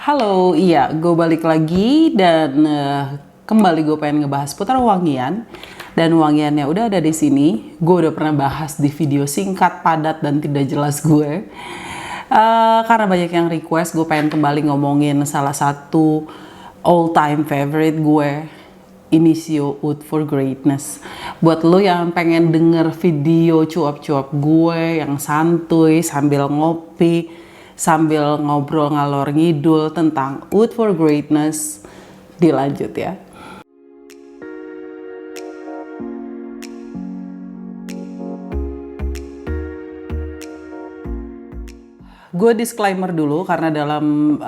Halo, iya, gue balik lagi dan kembali gue pengen ngebahas putar wangian. Dan wangiannya udah ada di sini. Gue udah pernah bahas di video singkat, padat, dan tidak jelas gue. Karena banyak yang request, gue pengen kembali ngomongin salah satu all time favorite gue, Innisio Oud for Greatness. Buat lo yang pengen denger video cuap-cuap gue yang santuy sambil ngopi, sambil ngobrol ngalor ngidul tentang Oud for Greatness, dilanjut ya. Gue disclaimer dulu karena dalam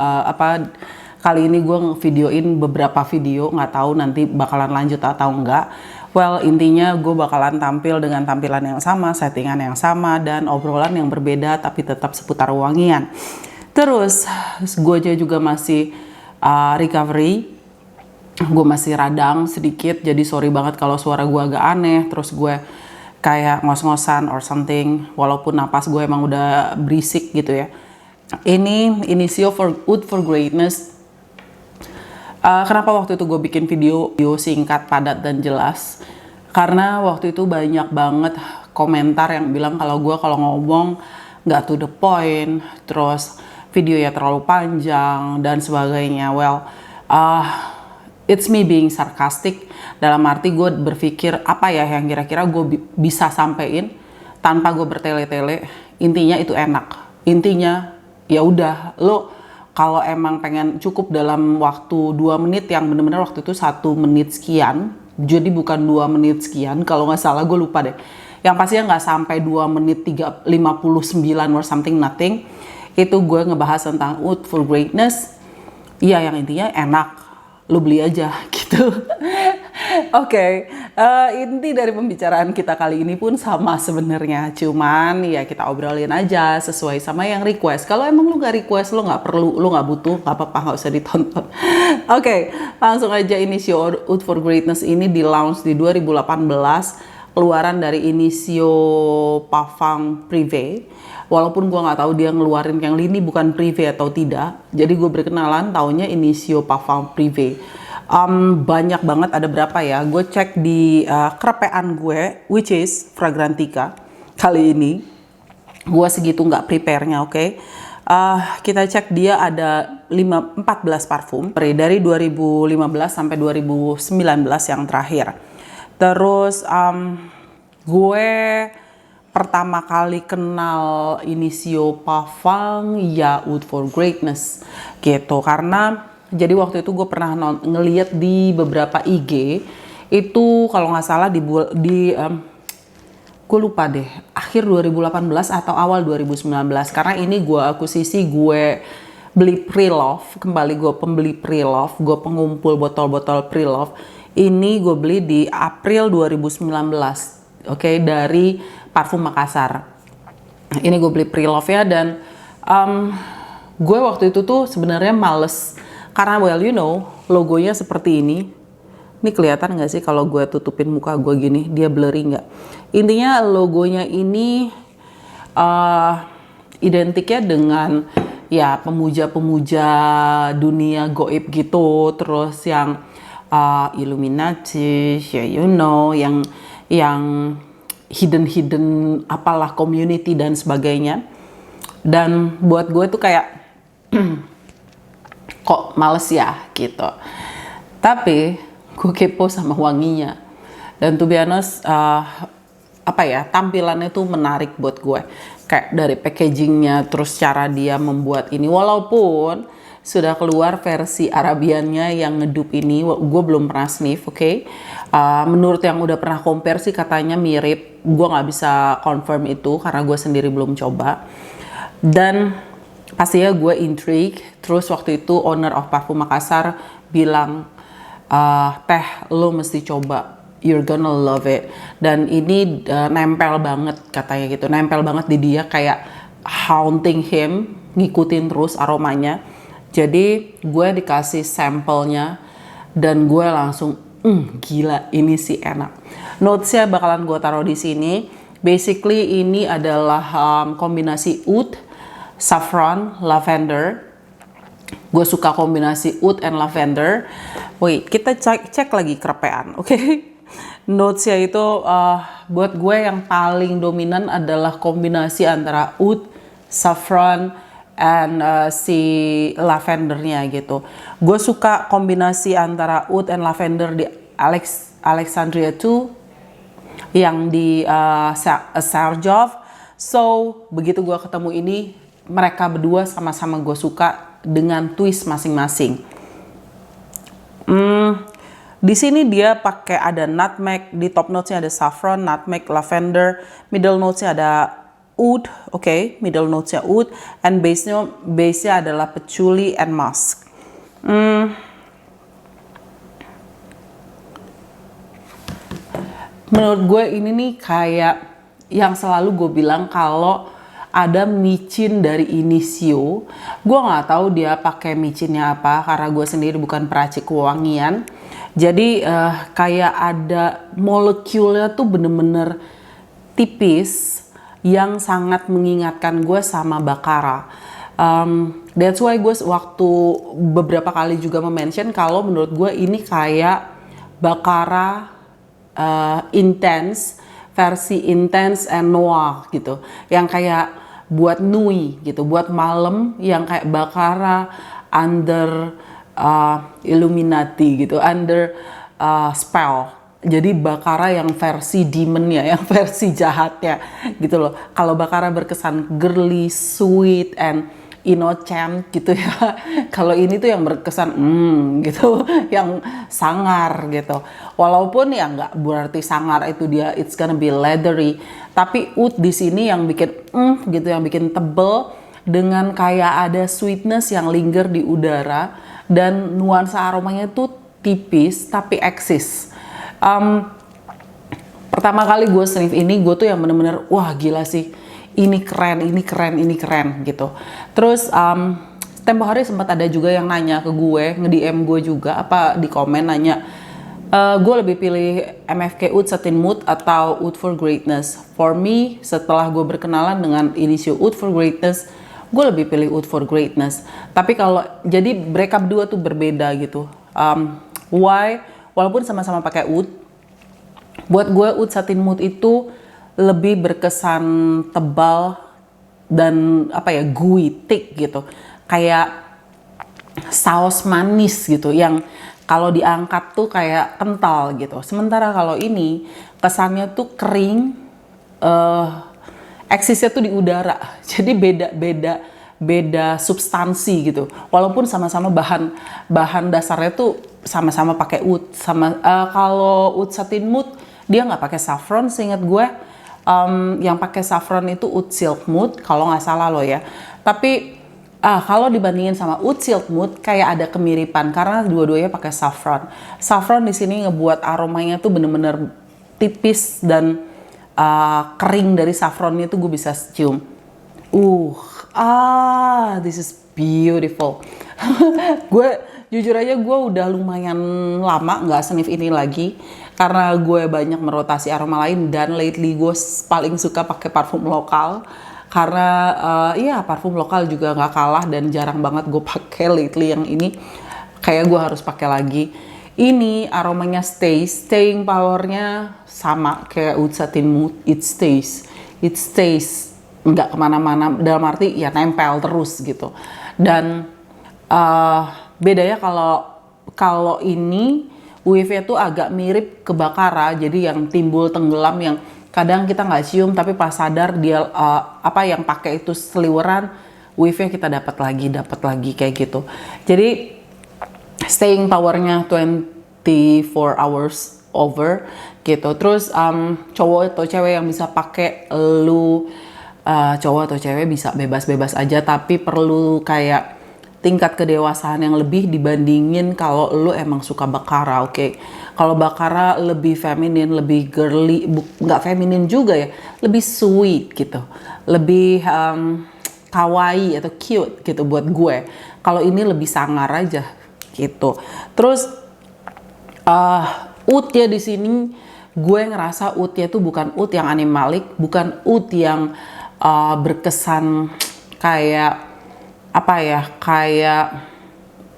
kali ini gue videoin beberapa video, nggak tahu nanti bakalan lanjut atau enggak. Well, intinya gue bakalan tampil dengan tampilan yang sama, settingan yang sama, dan obrolan yang berbeda tapi tetap seputar wangian. Terus gue juga masih recovery, gue masih radang sedikit, jadi sorry banget kalau suara gue agak aneh, terus gue kayak ngos-ngosan or something, walaupun napas gue emang udah berisik gitu ya. Ini Innisio Oud for Greatness. Kenapa waktu itu gue bikin video singkat, padat, dan jelas? Karena waktu itu banyak banget komentar yang bilang kalau gue kalau ngomong nggak to the point, terus videonya terlalu panjang dan sebagainya. Well, it's me being sarcastic, dalam arti gue berpikir apa ya yang kira-kira gue bisa sampein tanpa gue bertele-tele. Intinya itu enak. Intinya ya udah, lo kalau emang pengen cukup dalam waktu 2 menit, yang bener-bener waktu itu 1 menit sekian, jadi bukan 2 menit sekian, kalau nggak salah, gue lupa deh. Yang pastinya nggak sampai 2 menit 59 or something nothing. Itu gue ngebahas tentang Oud for Greatness. Iya, yang intinya enak, lo beli aja gitu. Oke, inti dari pembicaraan kita kali ini pun sama sebenarnya, cuman ya kita obrolin aja sesuai sama yang request. Kalau emang lu nggak request, lu nggak perlu, lu nggak butuh, nggak apa-apa, nggak usah ditonton. Oke, langsung aja. Innisio Oud for Greatness ini di launch di 2018, keluaran dari Innisio Parfum Privé. Walaupun gue nggak tahu dia ngeluarin yang lini bukan privé atau tidak, jadi gue berkenalan taunya Innisio Parfum Privé. Banyak banget, ada berapa ya? Gue cek di kerepean gue, which is Fragrantica. Kali ini gue segitu nggak prepare-nya, oke? Kita cek dia ada 14 parfum dari 2015 sampai 2019 yang terakhir. Terus gue pertama kali kenal Innisio Parfum ya Oud for Greatness gitu, karena jadi waktu itu gue pernah ngeliat di beberapa IG itu, kalau nggak salah gue lupa deh, akhir 2018 atau awal 2019, karena ini gue akuisisi, gue beli pre-love, kembali gue pembeli pre-love, gue pengumpul botol-botol pre-love. Ini gue beli di April 2019, oke, dari Parfum Makassar. Ini gue beli pre-love ya, dan gue waktu itu tuh sebenarnya males, karena well you know, logonya seperti ini. Ini kelihatan nggak sih kalau gue tutupin muka gue gini, dia blurry nggak? Intinya logonya ini identiknya dengan ya pemuja-pemuja dunia goib gitu, terus yang Illuminati, ya you know, yang hidden apalah community dan sebagainya. Dan buat gue tuh kayak kok males ya gitu. Tapi gue kepo sama wanginya, dan to be honest, tampilannya tuh menarik buat gue, kayak dari packagingnya, terus cara dia membuat ini. Walaupun sudah keluar versi Arabiannya yang ngedup ini, gue belum pernah sniff, oke? Menurut yang udah pernah compare sih katanya mirip. Gue nggak bisa confirm itu karena gue sendiri belum coba. Dan pastinya gue intrigue. Terus waktu itu owner of Parfum Makassar bilang, teh lo mesti coba, you're gonna love it. Dan ini nempel banget katanya gitu, nempel banget di dia, kayak haunting him, ngikutin terus aromanya. Jadi gue dikasih sampelnya dan gue langsung gila, ini sih enak. Notesnya bakalan gue taruh di sini. Basically ini adalah kombinasi oud, saffron, lavender, Gue suka kombinasi oud and lavender. Wait, kita cek lagi kerepean, oke? Notesnya itu buat gue yang paling dominan adalah kombinasi antara oud, saffron, and si lavendernya gitu. Gue suka kombinasi antara oud and lavender di Alexandria 2 yang di Sarjov. So begitu gue ketemu ini, mereka berdua sama-sama gue suka dengan twist masing-masing. Di sini dia pakai ada nutmeg, di top notesnya ada saffron, nutmeg, lavender, middle notesnya ada oud, oke, middle notesnya oud, and base-nya adalah patchouli and musk. Menurut gue ini nih kayak yang selalu gue bilang kalau ada micin dari Initio. Gue nggak tahu dia pakai micinnya apa karena gue sendiri bukan peracik wewangian. Jadi kayak ada molekulnya tuh bener-bener tipis yang sangat mengingatkan gue sama Baccarat. That's why gue waktu beberapa kali juga mention kalau menurut gue ini kayak Baccarat intense, versi intense and noir gitu, yang kayak buat nuit gitu, buat malam, yang kayak Baccarat under Illuminati gitu, under spell. Jadi Baccarat yang versi demonnya, yang versi jahatnya gitu loh. Kalau Baccarat berkesan girly, sweet, and innocent gitu ya. Kalau ini tuh yang berkesan gitu, yang sangar gitu. Walaupun ya nggak berarti sangar itu dia it's gonna be leathery, tapi oud di sini yang bikin gitu, yang bikin tebel dengan kayak ada sweetness yang linger di udara dan nuansa aromanya tuh tipis tapi eksis. Pertama kali gue sniff ini, gue tuh yang bener-bener wah gila sih, ini keren, ini keren, ini keren gitu. Terus tempo hari sempat ada juga yang nanya ke gue, nge-DM gue juga apa di komen nanya, gue lebih pilih MFK Oud Satin Mood atau Oud for Greatness. For me, setelah gue berkenalan dengan Initio Oud for Greatness, gue lebih pilih Oud for Greatness. Tapi kalau jadi mereka berdua tuh berbeda gitu. Why? Walaupun sama-sama pakai oud, buat gue Oud Satin Mood itu lebih berkesan tebal dan apa ya, gooey, thick gitu, kayak saus manis gitu yang kalau diangkat tuh kayak kental gitu. Sementara kalau ini kesannya tuh kering, eksisnya tuh di udara, jadi beda substansi gitu. Walaupun sama-sama bahan dasarnya tuh sama-sama pakai oud. Kalau Oud Satin Mood dia nggak pakai saffron, seingat gue. Yang pakai saffron itu Oud Silk Mood kalau nggak salah lo ya. Tapi kalau dibandingin sama Oud Silk Mood kayak ada kemiripan karena dua-duanya pakai saffron. Saffron di sini ngebuat aromanya tuh bener-bener tipis dan kering dari saffronnya tuh gue bisa cium. This is beautiful. Gue jujur aja gue udah lumayan lama nggak sniff ini lagi karena gue banyak merotasi aroma lain, dan lately gue paling suka pakai parfum lokal karena parfum lokal juga nggak kalah dan jarang banget gue pakai lately. Yang ini kayak gue harus pakai lagi. Ini aromanya staying powernya sama kayak Oud Satin Mood, it stays nggak kemana-mana, dalam arti ya nempel terus gitu. Dan bedanya kalau ini wave-nya tuh agak mirip ke Baccarat, jadi yang timbul tenggelam yang kadang kita nggak cium tapi pas sadar dia yang pakai itu seliweran, wave-nya kita dapat lagi kayak gitu. Jadi staying powernya 24 hours over gitu. Terus cowok atau cewek yang bisa pakai, cowok atau cewek bisa bebas-bebas aja, tapi perlu kayak tingkat kedewasaan yang lebih dibandingin kalau lu emang suka Baccarat, oke? Kalau Baccarat lebih feminin, lebih girly, nggak feminin juga ya, lebih sweet gitu, lebih kawaii atau cute gitu buat gue. Kalau ini lebih sangar aja gitu. Terus oud-nya di sini gue ngerasa oud-nya tuh bukan oud yang animalik, bukan oud yang berkesan kayak kayak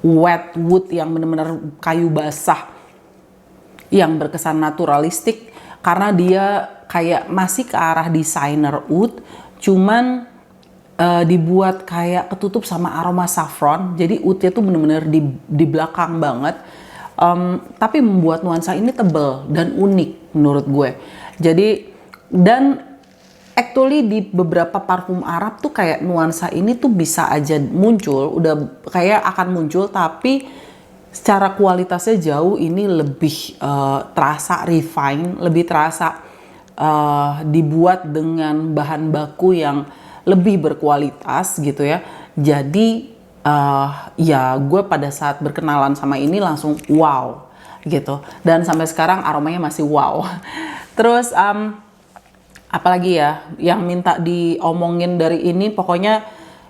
wet wood yang bener-bener kayu basah yang berkesan naturalistik, karena dia kayak masih ke arah designer oud, cuman dibuat kayak ketutup sama aroma saffron. Jadi oudnya tuh bener-bener di belakang banget. Tapi membuat nuansa ini tebal dan unik menurut gue. Jadi dan actually di beberapa parfum Arab tuh kayak nuansa ini tuh bisa aja muncul, udah kayak akan muncul, tapi secara kualitasnya jauh ini lebih terasa refine, lebih terasa dibuat dengan bahan baku yang lebih berkualitas gitu ya. Jadi ya gue pada saat berkenalan sama ini langsung wow gitu, dan sampai sekarang aromanya masih wow. Terus apalagi ya yang minta diomongin dari ini, pokoknya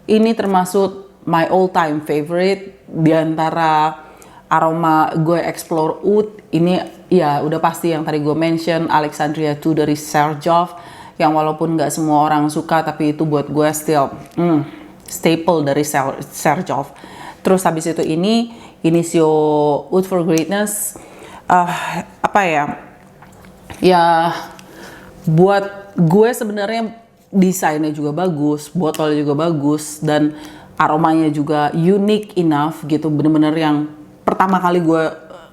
ini termasuk my all time favorite di antara aroma gue explore oud. Ini ya udah pasti yang tadi gue mention, Alexandria II dari Xerjoff, yang walaupun nggak semua orang suka tapi itu buat gue still staple dari Xerjoff. Terus habis itu ini Initio Oud for Greatness, apa ya buat gue sebenarnya desainnya juga bagus, botolnya juga bagus, dan aromanya juga unique enough gitu, bener-bener yang pertama kali gue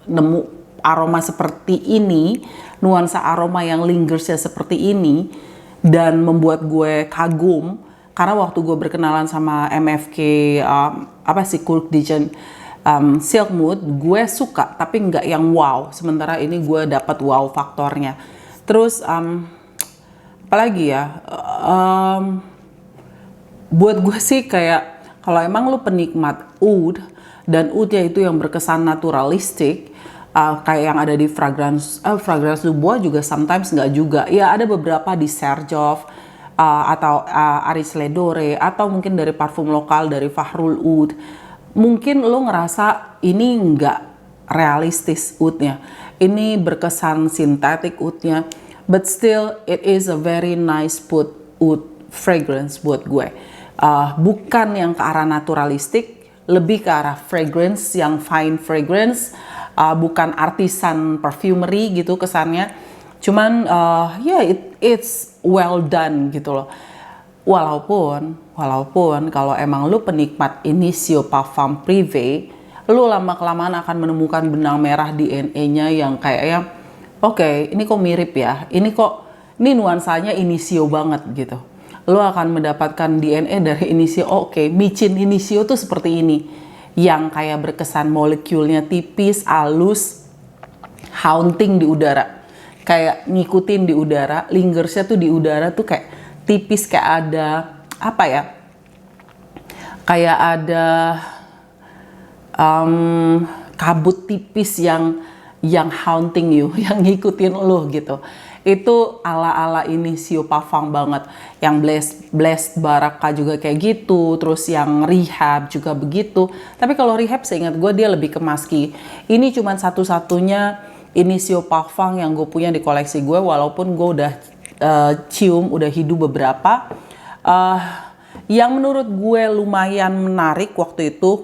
nemu aroma seperti ini, nuansa aroma yang lingersnya seperti ini, dan membuat gue kagum. Karena waktu gue berkenalan sama MFK Cool Dijon Silk Mood, gue suka tapi nggak yang wow. Sementara ini gue dapat wow faktornya. Terus apalagi ya, buat gue sih kayak kalau emang lu penikmat oud, dan oudnya itu yang berkesan naturalistik, kayak yang ada di Fragrance du Bois juga sometimes nggak juga. Ya ada beberapa di Xerjoff atau Aris Ledore, atau mungkin dari parfum lokal dari Fahrul Oud. Mungkin lo ngerasa ini nggak realistis oudnya, ini berkesan sintetik oudnya, but still it is a very nice put oud fragrance buat gue. Bukan yang ke arah naturalistik, lebih ke arah fragrance yang fine fragrance, bukan artisan perfumery gitu kesannya. Cuman it's well done gitu loh. Walaupun kalau emang lu penikmat Initio Parfum Privé, lu lama-kelamaan akan menemukan benang merah DNA-nya yang kayaknya oke, ini kok mirip ya, ini nuansanya Initio banget gitu. Lu akan mendapatkan DNA dari Initio. Oke, micin Initio tuh seperti ini, yang kayak berkesan molekulnya tipis, halus, haunting di udara, kayak ngikutin di udara, lingersnya tuh di udara tuh kayak tipis, kayak ada apa ya, kayak ada kabut tipis yang haunting you, yang ngikutin lo gitu. Itu ala-ala Initio Parfum banget. Yang Blessed Baraka juga kayak gitu, terus yang Rehab juga begitu. Tapi kalau Rehab seingat gue dia lebih ke musky. Ini cuma satu-satunya Initio Parfum yang gue punya di koleksi gue, walaupun gue udah cium, udah hidup beberapa. Yang menurut gue lumayan menarik waktu itu,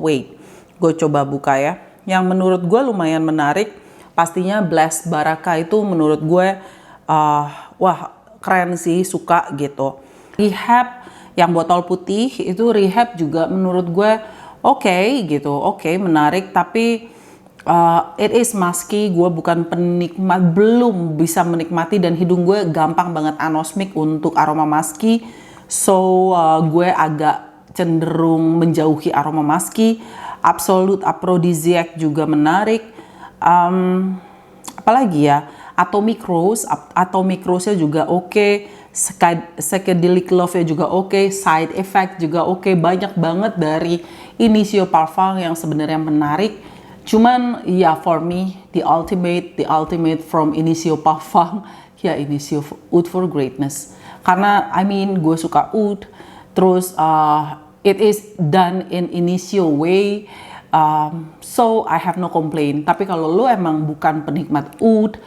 gue coba buka ya. Yang menurut gue lumayan menarik, pastinya Blessed Baraka itu menurut gue wah keren sih, suka gitu. Rehab yang botol putih itu, Rehab juga menurut gue oke gitu, menarik, tapi it is musky. Gue bukan penikmat, belum bisa menikmati, dan hidung gue gampang banget anosmik untuk aroma musky, so gue agak cenderung menjauhi aroma musky. Absolute Aphrodisiac juga menarik. Apalagi ya, Atomic Rose-nya juga oke. Psychedelic Love-nya juga oke. Side Effect juga oke. Banyak banget dari Initio Parfum yang sebenarnya menarik. Cuman ya for me, the ultimate from Initio Parfum, ya Initio Oud for Greatness. Karena gue suka oud, terus it is done in Initio way, so I have no complaint. Tapi kalau lo emang bukan penikmat oud,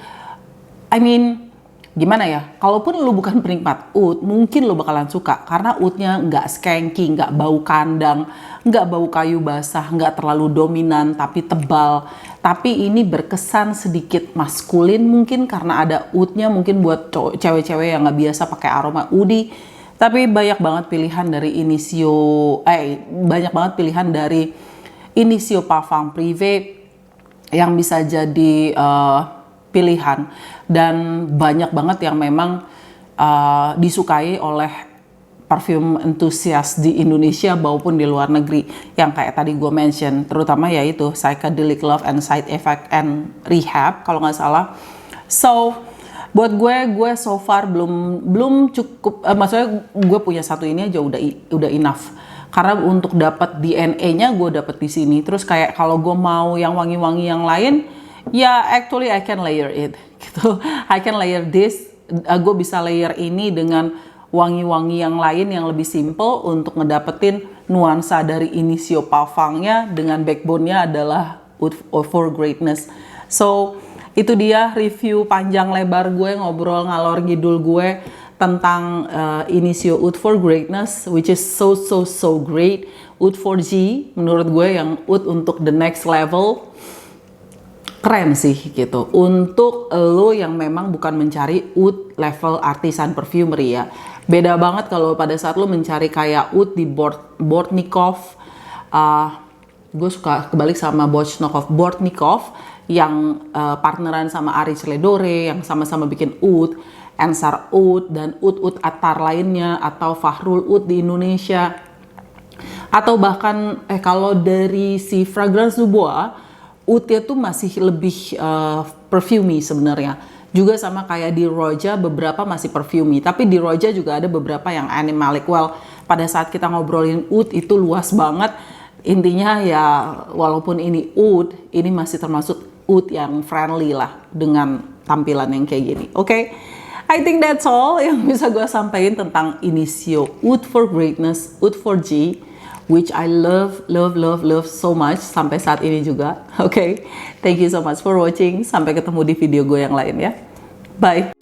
gimana ya, kalaupun lu bukan penikmat oud, mungkin lu bakalan suka karena oudnya nggak skanky, nggak bau kandang, nggak bau kayu basah, nggak terlalu dominan tapi tebal. Tapi ini berkesan sedikit maskulin mungkin karena ada oudnya, mungkin buat cewek-cewek yang nggak biasa pakai aroma oudi. Tapi banyak banget pilihan dari Initio Parfum Privé yang bisa jadi pilihan, dan banyak banget yang memang disukai oleh parfum entusias di Indonesia maupun di luar negeri, yang kayak tadi gue mention, terutama yaitu Psychedelic Love and Side Effect and Rehab kalau nggak salah. So buat gue so far belum cukup, maksudnya gue punya satu ini aja udah enough. Karena untuk dapat DNA-nya gue dapat di sini. Terus kayak kalau gue mau yang wangi-wangi yang lain, ya actually I can layer it gitu. I can layer this. Gue bisa layer ini dengan wangi-wangi yang lain yang lebih simple untuk ngedapetin nuansa dari Initio Parfumnya dengan backbone-nya adalah Oud for Greatness. So itu dia review panjang lebar gue, ngobrol ngalor ngidul gue tentang Initio Oud for Greatness, which is so great. Oud for G menurut gue yang oud untuk the next level. Keren sih gitu. Untuk lo yang memang bukan mencari oud level artisan perfumery ya. Beda banget kalau pada saat lo mencari kayak oud di Bortnikov. Gue suka kebalik sama Bortnikov yang partneran sama Aris Ledore yang sama-sama bikin oud, Ensar Oud dan oud Attar lainnya, atau Fahrul Oud di Indonesia, atau bahkan kalau dari si Fragrance du Bois, oudnya tuh masih lebih perfumey sebenarnya. Juga sama kayak di Roja, beberapa masih perfumey, tapi di Roja juga ada beberapa yang animalic. Well, pada saat kita ngobrolin oud itu luas banget. Intinya ya walaupun ini oud, ini masih termasuk oud yang friendly lah dengan tampilan yang kayak gini. Oke, I think that's all yang bisa gue sampaikan tentang Initio Oud for Greatness, Oud for G, which I love so much sampai saat ini juga. Oke, thank you so much for watching. Sampai ketemu di video gue yang lain ya. Bye.